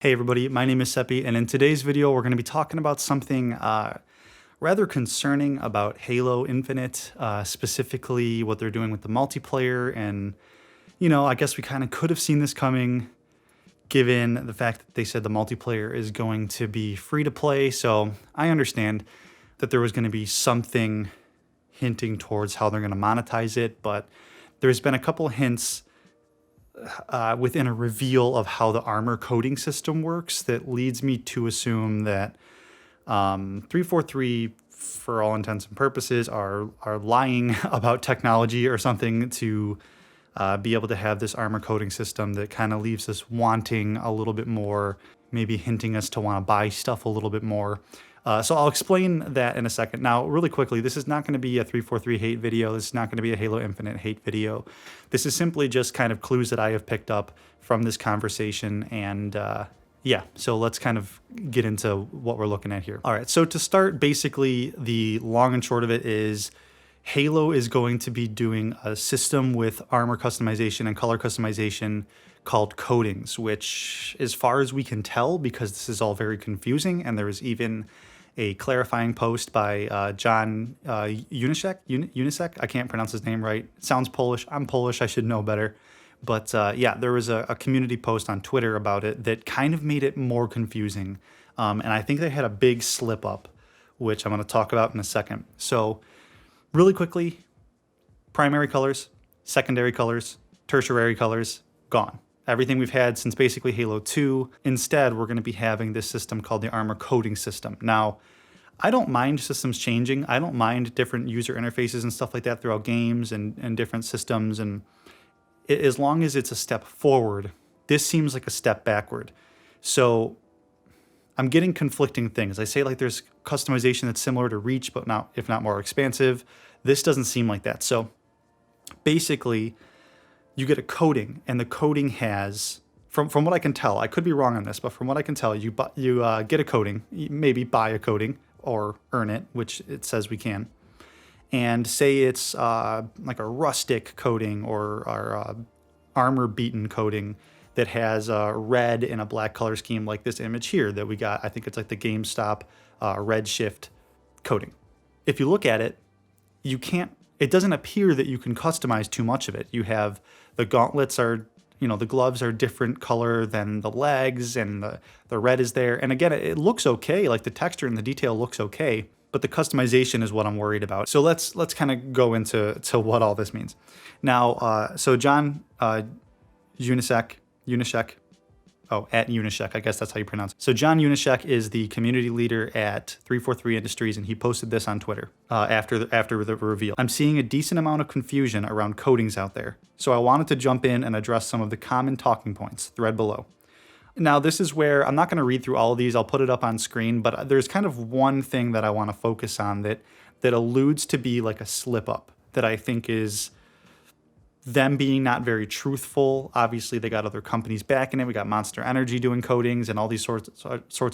Hey everybody, my name is Seppi, and in today's video we're going to be talking about something rather concerning about Halo Infinite, specifically what they're doing with the multiplayer. And, I guess we kind of could have seen this coming given the fact that they said the multiplayer is going to be free to play. So I understand that there was going to be something hinting towards how they're going to monetize it, but there's been a couple hints within a reveal of how the armor coding system works that leads me to assume that 343, for all intents and purposes, are lying about technology or something to be able to have this armor coding system that kind of leaves us wanting a little bit more, maybe hinting us to want to buy stuff a little bit more. So I'll explain that in a second. Now, really quickly, this is not going to be a 343 hate video. This is not going to be a Halo Infinite hate video. This is simply just kind of clues that I have picked up from this conversation. And yeah, so let's kind of get into what we're looking at here. All right, so to start, basically, the long and short of it is Halo is going to be doing a system with armor customization and color customization called codings, which, as far as we can tell, because this is all very confusing, and there was even a clarifying post by John Unisek. I can't pronounce his name right. It sounds Polish. I'm Polish. I should know better. But yeah, there was a community post on Twitter about it that kind of made it more confusing. And I think they had a big slip up, which I'm going to talk about in a second. So really quickly, primary colors, secondary colors, tertiary colors, gone. Everything we've had since basically Halo 2. Instead, we're going to be having this system called the armor coding system. Now, I don't mind systems changing. I don't mind different user interfaces and stuff like that throughout games and different systems. And as long as it's a step forward, this seems like a step backward. So I'm getting conflicting things. I say like there's customization that's similar to Reach, but not, if not more expansive. This doesn't seem like that. So basically, you get a coding, and the coding has, from what I can tell, I could be wrong on this, but from what I can tell, you get a coding, maybe buy a coding or earn it, which it says we can. And say it's like a rustic coding or armor beaten coding that has a red and a black color scheme like this image here that we got. I think it's like the GameStop red shift coding. If you look at it, you can't, it doesn't appear that you can customize too much of it. You have the gauntlets are, the gloves are different color than the legs, and the red is there. And again, it looks okay. Like the texture and the detail looks okay, but the customization is what I'm worried about. So let's kind of go into what all this means. Now, so John Unisek, at Unisek, I guess that's how you pronounce it. So John Unisek is the community leader at 343 Industries, and he posted this on Twitter after the reveal. I'm seeing a decent amount of confusion around codings out there, so I wanted to jump in and address some of the common talking points. Thread below. Now, this is where I'm not going to read through all of these. I'll put it up on screen, but there's kind of one thing that I want to focus on that alludes to be like a slip up that I think is them being not very truthful. Obviously, they got other companies backing it. We got Monster Energy doing codings and all these sorts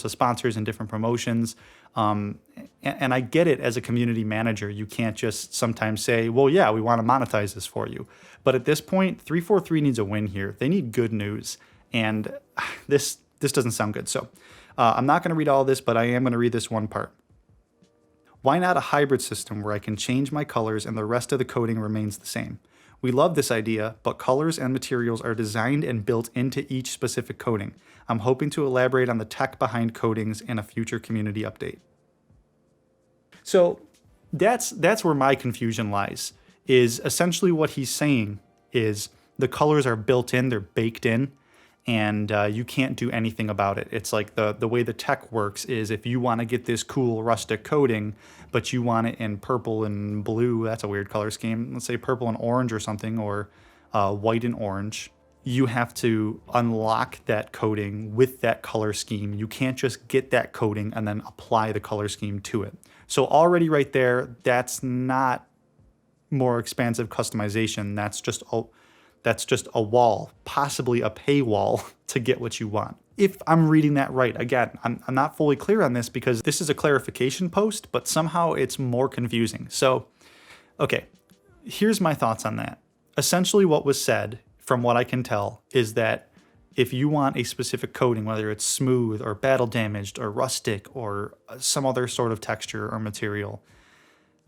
of sponsors and different promotions. And I get it as a community manager. You can't just sometimes say, well, yeah, we want to monetize this for you. But at this point, 343 needs a win here. They need good news. And this doesn't sound good. So I'm not going to read all this, but I am going to read this one part. Why not a hybrid system where I can change my colors and the rest of the coding remains the same? We love this idea, but colors and materials are designed and built into each specific coding. I'm hoping to elaborate on the tech behind codings in a future community update. So that's where my confusion lies, is essentially what he's saying is the colors are built in, they're baked in, and you can't do anything about it. It's like the way the tech works is if you want to get this cool rustic coding, but you want it in purple and blue, that's a weird color scheme, let's say purple and orange or something, or white and orange, you have to unlock that coding with that color scheme. You can't just get that coding and then apply the color scheme to it. So already right there, that's not more expansive customization. That's just a wall, possibly a paywall to get what you want. If I'm reading that right. Again, I'm not fully clear on this because this is a clarification post, but somehow it's more confusing. So, okay, here's my thoughts on that. Essentially what was said, from what I can tell, is that if you want a specific coating, whether it's smooth or battle damaged or rustic or some other sort of texture or material,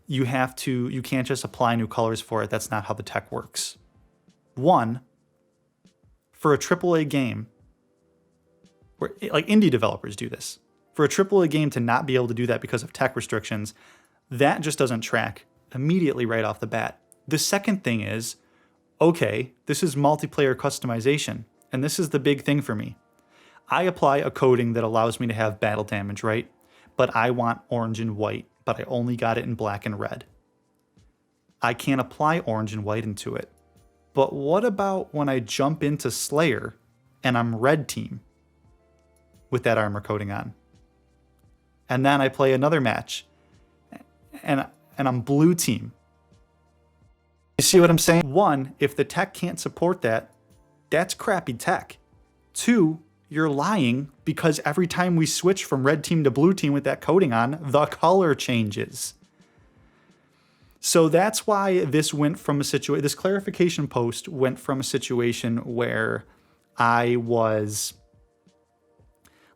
you can't just apply new colors for it. That's not how the tech works. One, for a AAA game, where like indie developers do this, for a AAA game to not be able to do that because of tech restrictions, that just doesn't track immediately right off the bat. The second thing is, okay, this is multiplayer customization, and this is the big thing for me. I apply a coating that allows me to have battle damage, right? But I want orange and white, but I only got it in black and red. I can't apply orange and white into it. But what about when I jump into Slayer and I'm red team with that armor coating on? And then I play another match and I'm blue team. You see what I'm saying? One, if the tech can't support that, that's crappy tech. Two, you're lying because every time we switch from red team to blue team with that coating on, the color changes. So that's why this went from a situation, this clarification post went from a situation where I was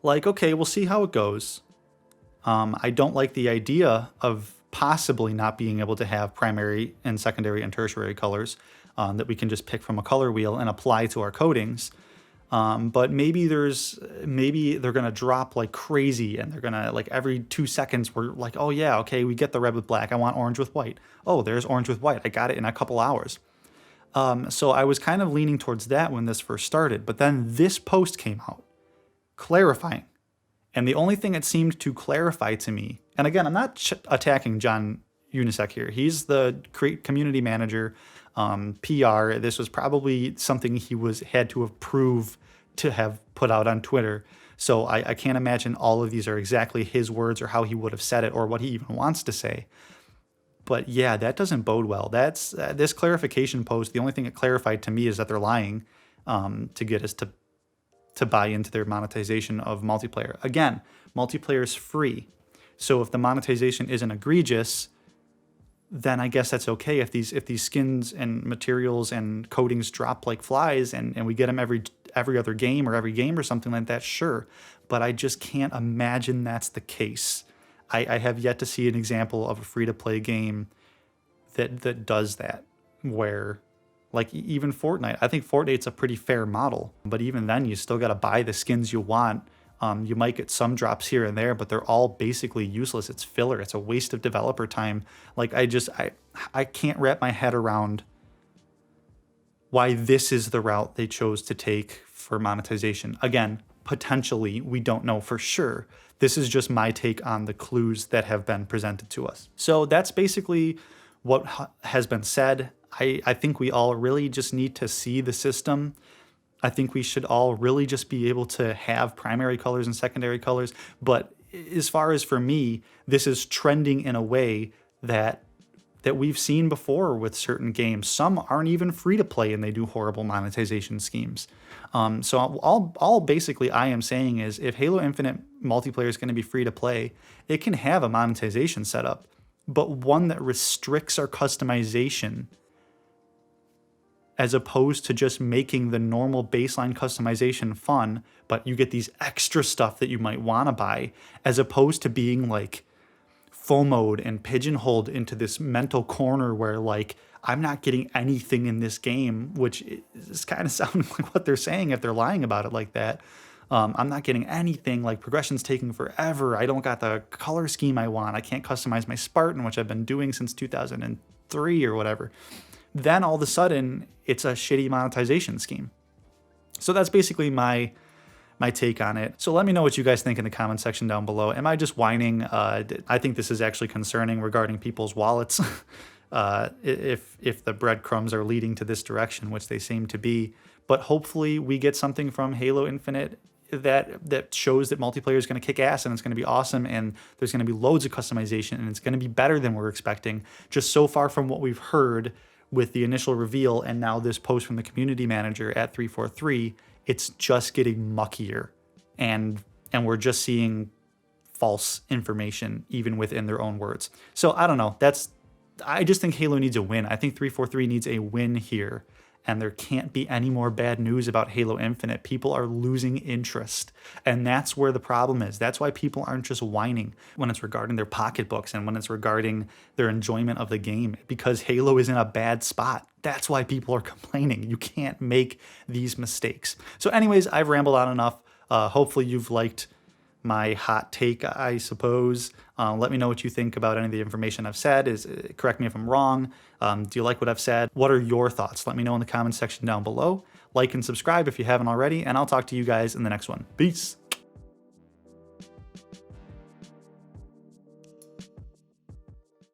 like, okay, we'll see how it goes. I don't like the idea of possibly not being able to have primary and secondary and tertiary colors that we can just pick from a color wheel and apply to our coatings. But maybe they're going to drop like crazy and they're going to like every 2 seconds we're like, oh yeah, okay, we get the red with black. I want orange with white. Oh, there's orange with white. I got it in a couple hours. So I was kind of leaning towards that when this first started, but then this post came out clarifying. And the only thing it seemed to clarify to me, and again, I'm not attacking John Unisek here. He's the community manager, PR. This was probably something he had to approve to have put out on Twitter. So I can't imagine all of these are exactly his words or how he would have said it or what he even wants to say. But yeah, that doesn't bode well. That's this clarification post. The only thing it clarified to me is that they're lying to get us to buy into their monetization of multiplayer. Again, multiplayer is free. So if the monetization isn't egregious, then I guess that's okay. If these skins and materials and coatings drop like flies and we get them every other game or every game or something like that, sure. But I just can't imagine that's the case. I have yet to see an example of a free-to-play game that does that, where like even Fortnite. I think Fortnite's a pretty fair model, but even then you still got to buy the skins you want. You might get some drops here and there, but they're all basically useless. It's filler. It's a waste of developer time. Like I can't wrap my head around why this is the route they chose to take for monetization. Again, potentially, we don't know for sure. This is just my take on the clues that have been presented to us. So that's basically what has been said. I think we all really just need to see the system. I think we should all really just be able to have primary colors and secondary colors. But as far as for me, this is trending in a way that we've seen before with certain games. Some aren't even free to play and they do horrible monetization schemes. So all basically I am saying is if Halo Infinite multiplayer is going to be free to play, it can have a monetization setup, but one that restricts our customization as opposed to just making the normal baseline customization fun, but you get these extra stuff that you might want to buy, as opposed to being like FOMO'd and pigeonholed into this mental corner where like, I'm not getting anything in this game, which is kind of sounding like what they're saying if they're lying about it like that. I'm not getting anything, like progression's taking forever. I don't got the color scheme I want. I can't customize my Spartan, which I've been doing since 2003 or whatever. Then all of a sudden, it's a shitty monetization scheme. So that's basically my take on it. So let me know what you guys think in the comment section down below. Am I just whining? I think this is actually concerning regarding people's wallets. If the breadcrumbs are leading to this direction, which they seem to be. But hopefully we get something from Halo Infinite that shows that multiplayer is going to kick ass and it's going to be awesome and there's going to be loads of customization and it's going to be better than we're expecting. Just so far from what we've heard with the initial reveal and now this post from the community manager at 343, it's just getting muckier and we're just seeing false information even within their own words. So I don't know. I just think Halo needs a win. I think 343 needs a win here. and there can't be any more bad news about Halo Infinite. People are losing interest, and that's where the problem is. That's why people aren't just whining when it's regarding their pocketbooks and when it's regarding their enjoyment of the game, because Halo is in a bad spot. That's why people are complaining. You can't make these mistakes. So anyways, I've rambled on enough. Hopefully you've liked my hot take, I suppose. Let me know what you think about any of the information I've said. Correct me if I'm wrong. Do you like what I've said? What are your thoughts? Let me know in the comments section down below. Like and subscribe if you haven't already, and I'll talk to you guys in the next one. Peace.